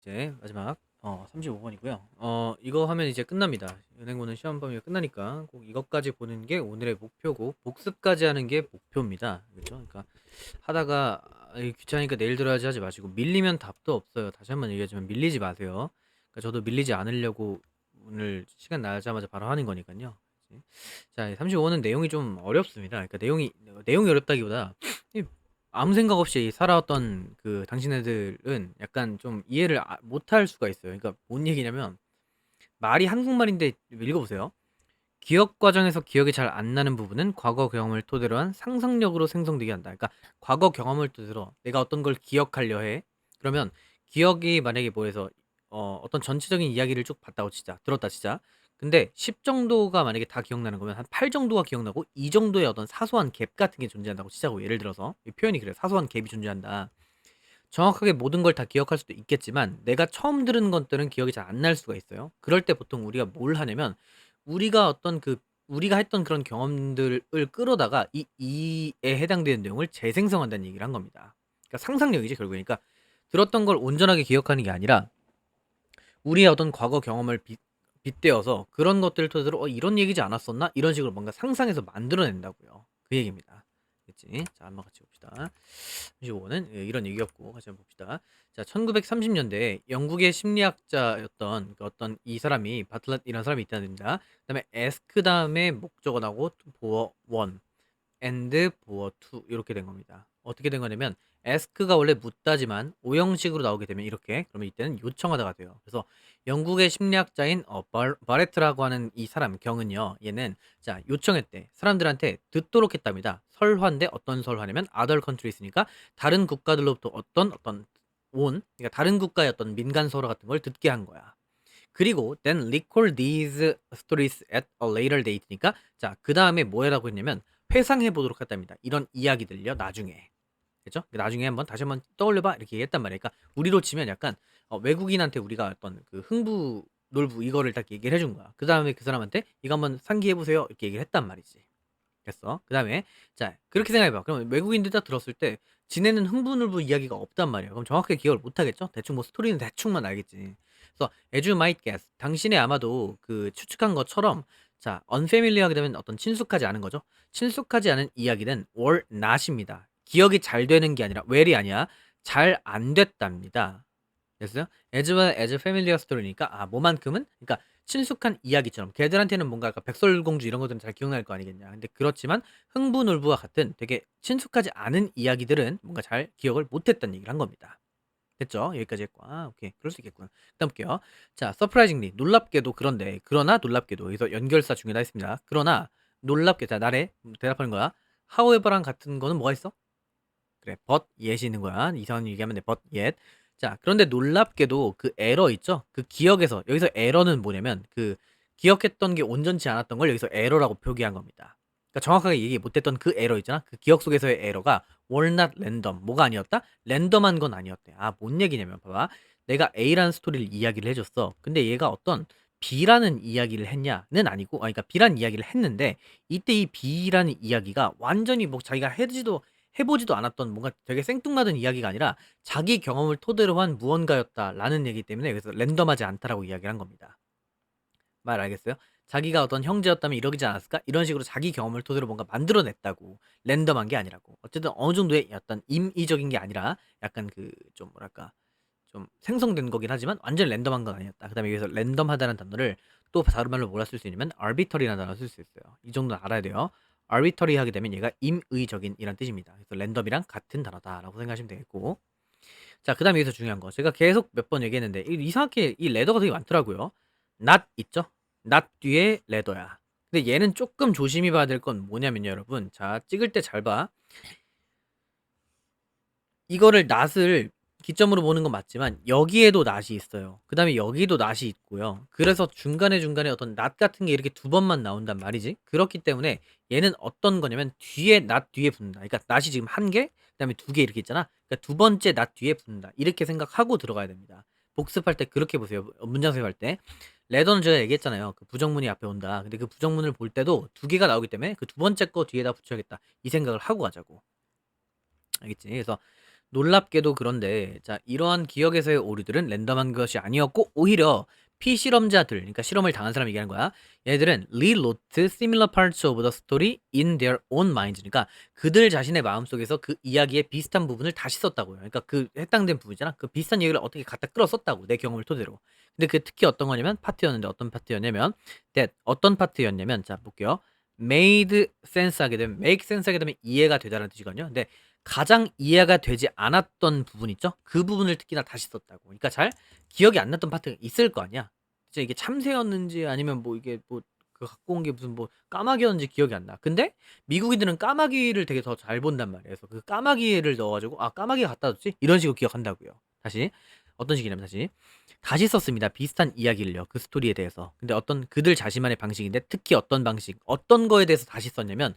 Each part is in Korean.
이제 마지막 35번이고요. 이거 하면 이제 끝납니다. 은행 보는 시험 범위가 끝나니까 꼭 이것까지 보는 게 오늘의 목표고 복습까지 하는 게 목표입니다. 그렇죠? 그러니까 하다가 귀찮으니까 내일 들어야지 하지 마시고 밀리면 답도 없어요. 다시 한번 얘기하지만 밀리지 마세요. 그러니까 저도 밀리지 않으려고 오늘 시간 나자마자 바로 하는 거니까요. 자, 35번은 내용이 좀 어렵습니다. 그러니까 내용이 어렵다기보다 이 아무 생각 없이 살아왔던 그 당신네들은 약간 좀 이해를 못할 수가 있어요. 그러니까 뭔 얘기냐면 말이 한국말인데 읽어보세요. 기억 과정에서 기억이 잘 안 나는 부분은 과거 경험을 토대로 한 상상력으로 생성되게 한다. 그러니까 과거 경험을 토대로 내가 어떤 걸 기억하려 해. 그러면 기억이 만약에 뭐해서 어떤 전체적인 이야기를 쭉 봤다고 치자. 들었다 치자. 근데 10 정도가 만약에 다 기억나는 거면 한 8 정도가 기억나고 이 정도의 어떤 사소한 갭 같은 게 존재한다고 치자고. 예를 들어서 이 표현이 그래요. 사소한 갭이 존재한다. 정확하게 모든 걸 다 기억할 수도 있겠지만 내가 처음 들은 것들은 기억이 잘 안 날 수가 있어요. 그럴 때 보통 우리가 뭘 하냐면 우리가 어떤 우리가 했던 그런 경험들을 끌어다가 이에 해당되는 내용을 재생성한다는 얘기를 한 겁니다. 그러니까 상상력이지 결국에. 그러니까 들었던 걸 온전하게 기억하는 게 아니라 우리의 어떤 과거 경험을 빗대어서 그런 것들을 토대로 이런 얘기지 않았었나? 이런 식으로 뭔가 상상해서 만들어낸다고요. 그 얘기입니다. 그치? 자, 한번 같이 봅시다. 35번은 이런 얘기였고 같이 한번 봅시다. 자, 1930년대에 영국의 심리학자였던 그 어떤 이 사람이 바틀렛이라는 사람이 있다는겁니다. 그다음에 에스크 다음에 목적어 나오고 보어 1 and 보어 2 이렇게 된 겁니다. 어떻게 된 거냐면 ask가 원래 묻다지만 오형식으로 나오게 되면 이렇게 그러면 이때는 요청하다가 돼요. 그래서 영국의 심리학자인 바레트라고 하는 이 사람 경은요. 얘는 자 요청했대. 사람들한테 듣도록 했답니다. 설화인데 어떤 설화냐면 other countries니까 다른 국가들로부터 어떤 온 그러니까 다른 국가의 어떤 민간 설화 같은 걸 듣게 한 거야. 그리고 then recall these stories at a later date니까 자 그 다음에 뭐 해라고 했냐면 회상해 보도록 했답니다. 이런 이야기들요 나중에. 그죠? 나중에 한번 다시 한번 떠올려봐 이렇게 얘기했단 말이에요. 그러니까 우리로 치면 약간 외국인한테 우리가 어떤 그 흥부 놀부 이거를 딱 얘기를 해준 거야. 그 다음에 그 사람한테 이거 한번 상기해 보세요 이렇게 얘기를 했단 말이지. 됐어. 그 다음에 자 그렇게 생각해봐. 그럼 외국인들 딱 들었을 때 지네는 흥분을부 이야기가 없단 말이에요. 그럼 정확하게 기억을 못하겠죠? 대충 뭐 스토리는 대충만 알겠지. 그래서 as you might guess 당신의 아마도 그 추측한 것처럼 자 unfamiliar하게 되면 어떤 친숙하지 않은 거죠. 친숙하지 않은 이야기는 were not입니다. 기억이 잘 되는 게 아니라 well이 아니야. 잘 안 됐답니다. 됐어요? as well as familiar story니까 뭐만큼은 그러니까 친숙한 이야기처럼 걔들한테는 뭔가 약간 백설공주 이런 것들은 잘 기억날 거 아니겠냐. 근데 그렇지만 흥부놀부와 같은 되게 친숙하지 않은 이야기들은 뭔가 잘 기억을 못했다는 얘기를 한 겁니다. 됐죠? 여기까지 했고 오케이 그럴 수 있겠구나. 그다음 볼게요. 자 surprisingly 놀랍게도 그런데 그러나 놀랍게도 여기서 연결사 중요하다 했습니다. 그러나 놀랍게 자 나래 대답하는 거야. however랑 같은 거는 뭐가 있어? 그래, but yet이 있는 거야. 이상한 얘기하면 돼. but yet. 자, 그런데 놀랍게도 그 에러 있죠? 그 기억에서 여기서 에러는 뭐냐면 그 기억했던 게 온전치 않았던 걸 여기서 에러라고 표기한 겁니다. 그러니까 정확하게 얘기 못했던 그 에러 있잖아. 그 기억 속에서의 에러가 were not random. 뭐가 아니었다? 랜덤한 건 아니었대. 뭔 얘기냐면 봐봐. 내가 A라는 스토리를 이야기를 해줬어. 근데 얘가 어떤 B라는 이야기를 했냐는 아니고, 그러니까 B라는 이야기를 했는데 이때 이 B라는 이야기가 완전히 뭐 자기가 해보지도 않았던 뭔가 되게 생뚱맞은 이야기가 아니라 자기 경험을 토대로 한 무언가였다라는 얘기 때문에 여기서 랜덤하지 않다라고 이야기를 한 겁니다. 말 알겠어요? 자기가 어떤 형제였다면 이러지 않았을까? 이런 식으로 자기 경험을 토대로 뭔가 만들어냈다고. 랜덤한 게 아니라고. 어쨌든 어느 정도의 어떤 임의적인 게 아니라 약간 그 좀 뭐랄까 좀 생성된 거긴 하지만 완전 랜덤한 건 아니었다. 그 다음에 여기서 랜덤하다는 단어를 또 다른 말로 뭐라 쓸 수 있냐면 arbitrary라는 단어를 쓸 수 있어요. 이 정도는 알아야 돼요. arbitrary 하게 되면 얘가 임의적인 이란 뜻입니다. 그래서 랜덤이랑 같은 단어다라고 생각하시면 되겠고 자 그 다음에 여기서 중요한 거 제가 계속 몇 번 얘기했는데 이상하게 이 레더가 되게 많더라고요. not 있죠? not 뒤에 레더야. 근데 얘는 조금 조심히 봐야 될 건 뭐냐면요 여러분 자 찍을 때 잘 봐. 이거를 낫을 기점으로 보는 건 맞지만 여기에도 낫이 있어요. 그 다음에 여기도 낫이 있고요. 그래서 중간에 어떤 낫 같은 게 이렇게 두 번만 나온단 말이지. 그렇기 때문에 얘는 어떤 거냐면 뒤에 낫 뒤에 붙는다. 그러니까 낫이 지금 한 개, 그 다음에 두 개 이렇게 있잖아. 그러니까 두 번째 낫 뒤에 붙는다. 이렇게 생각하고 들어가야 됩니다. 복습할 때 그렇게 보세요. 문장 수업할 때. 레더는 제가 얘기했잖아요. 그 부정문이 앞에 온다. 근데 그 부정문을 볼 때도 두 개가 나오기 때문에 그 두 번째 거 뒤에다 붙여야겠다. 이 생각을 하고 가자고. 알겠지? 그래서 놀랍게도 그런데 자 이러한 기억에서의 오류들은 랜덤한 것이 아니었고 오히려 피실험자들 그러니까 실험을 당한 사람 얘기하는 거야. 얘들은 rewrote similar parts of the story in their own minds. 그러니까 그들 자신의 마음속에서 그 이야기의 비슷한 부분을 다시 썼다고요. 그러니까 그 해당된 부분이잖아. 그 비슷한 얘기를 어떻게 갖다 끌어 썼다고 내 경험을 토대로. 근데 그 특히 어떤 거냐면 파트였는데 어떤 파트였냐면 that 어떤 파트였냐면 자 볼게요. made sense 하게 되면 make sense 하게 되면 이해가 되다라는 뜻이거든요. 근데 가장 이해가 되지 않았던 부분 있죠? 그 부분을 특히나 다시 썼다고. 그러니까 잘 기억이 안 났던 파트가 있을 거 아니야. 진짜 이게 참새였는지 아니면 뭐 이게 뭐 그 갖고 온 게 무슨 뭐 까마귀였는지 기억이 안 나. 근데 미국인들은 까마귀를 되게 더 잘 본단 말이에요. 그래서 그 까마귀를 넣어가지고 아 까마귀가 갖다 줬지? 이런 식으로 기억한다고요. 다시 어떤 식이냐면 다시 썼습니다. 비슷한 이야기를요. 그 스토리에 대해서. 근데 어떤 그들 자신만의 방식인데 특히 어떤 방식, 어떤 거에 대해서 다시 썼냐면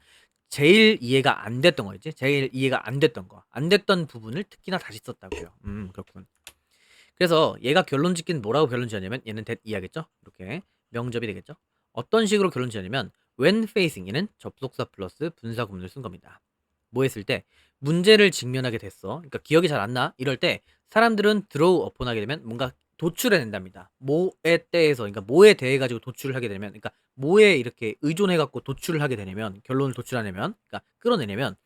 제일 이해가 안 됐던 거였지. 제일 이해가 안 됐던 거. 안 됐던 부분을 특히나 다시 썼다고요. 그렇군. 그래서 얘가 결론 짓긴 뭐라고 결론 지었냐면 얘는 that 이하겠죠? 이렇게 명접이 되겠죠? 어떤 식으로 결론 지었냐면 when facing 얘는 접속사 플러스 분사 구문을 쓴 겁니다. 뭐 했을 때 문제를 직면하게 됐어. 그러니까 기억이 잘 안 나. 이럴 때 사람들은 드로우 어폰 하게 되면 뭔가 도출해낸답니다. 뭐에 대해서 그러니까 뭐에 대해 가지고 도출을 하게 되면 그러니까 뭐에 이렇게 의존해 갖고 도출을 하게 되냐면 결론을 도출하려면 그러니까 끌어내려면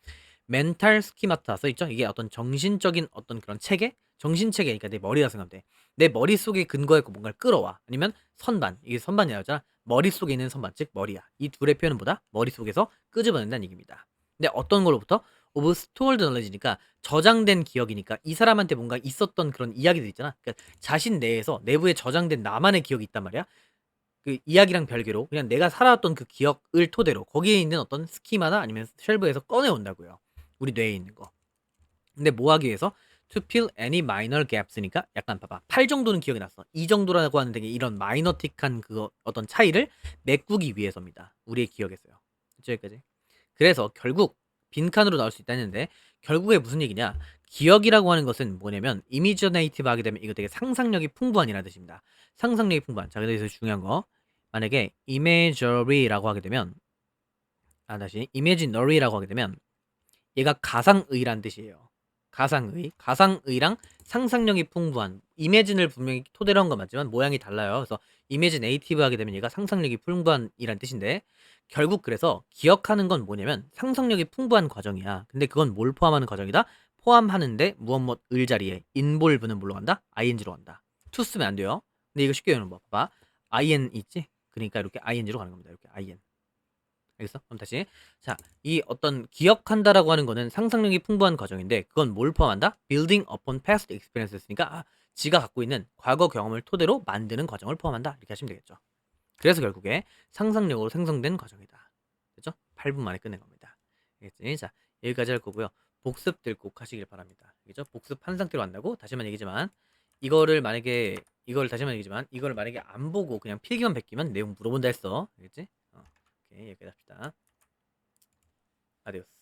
멘탈 스키마타 써있죠? 이게 어떤 정신적인 어떤 그런 체계? 정신체계, 그러니까 내 머리라 생각하면 돼. 내 머릿속에 근거했고 뭔가를 끌어와. 아니면 선반, 이게 선반이라고 하잖아. 머릿속에 있는 선반, 즉 머리야. 이 둘의 표현은 뭐다? 머릿속에서 끄집어낸다는 얘기입니다. 근데 어떤 걸로부터? 오브 스토어드 knowledge니까 저장된 기억이니까 이 사람한테 뭔가 있었던 그런 이야기들 있잖아. 그러니까 자신 내에서 내부에 저장된 나만의 기억이 있단 말이야. 그 이야기랑 별개로 그냥 내가 살아왔던 그 기억을 토대로 거기에 있는 어떤 스키마나 아니면 쉘브에서 꺼내온다고요. 우리 뇌에 있는 거. 근데 뭐 하기 위해서? To fill any minor gaps니까 약간 봐봐. 8 정도는 기억이 났어. 이 정도라고 하는 되게 이런 마이너틱한 그거 어떤 차이를 메꾸기 위해서입니다. 우리의 기억에서요. 여기까지. 그래서 결국 빈칸으로 나올 수 있다 했는데 결국에 무슨 얘기냐? 기억이라고 하는 것은 뭐냐면 이미저네이티브 하게 되면 이거 되게 상상력이 풍부한이라는 뜻입니다. 상상력이 풍부한. 자, 그래서 중요한 거. 만약에 imaginary라고 하게 되면 다시 imaginary라고 하게 되면 얘가 가상의란 뜻이에요. 가상의. 가상의랑 상상력이 풍부한. 이미진을 분명히 토대로 한 건 맞지만 모양이 달라요. 그래서 이미지네이티브 하게 되면 얘가 상상력이 풍부한이란 뜻인데 결국 그래서 기억하는 건 뭐냐면 상상력이 풍부한 과정이야. 근데 그건 뭘 포함하는 과정이다? 포함하는데 무엇 을 자리에 인볼브는 뭘로 간다? ing로 간다. to 쓰면 안 돼요. 근데 이거 쉽게 외우는 법 봐봐. in 있지? 그러니까 이렇게 ing로 가는 겁니다. 이렇게 in. 알겠어? 그럼 다시. 자, 이 어떤 기억한다라고 하는 거는 상상력이 풍부한 과정인데 그건 뭘 포함한다? Building upon past experiences니까 지가 갖고 있는 과거 경험을 토대로 만드는 과정을 포함한다. 이렇게 하시면 되겠죠. 그래서 결국에 상상력으로 생성된 과정이다. 됐죠? 8분 만에 끝낸 겁니다. 알겠지? 자, 여기까지 할 거고요. 복습들 꼭 하시길 바랍니다. 알겠죠? 복습한 상태로 한다고 다시만 얘기지만 이걸 다시만 얘기지만 이걸 만약에 안 보고 그냥 필기만 베끼면 내용 물어본다 했어. 알겠지? 오케이, 여기까지 합시다. 아디오스.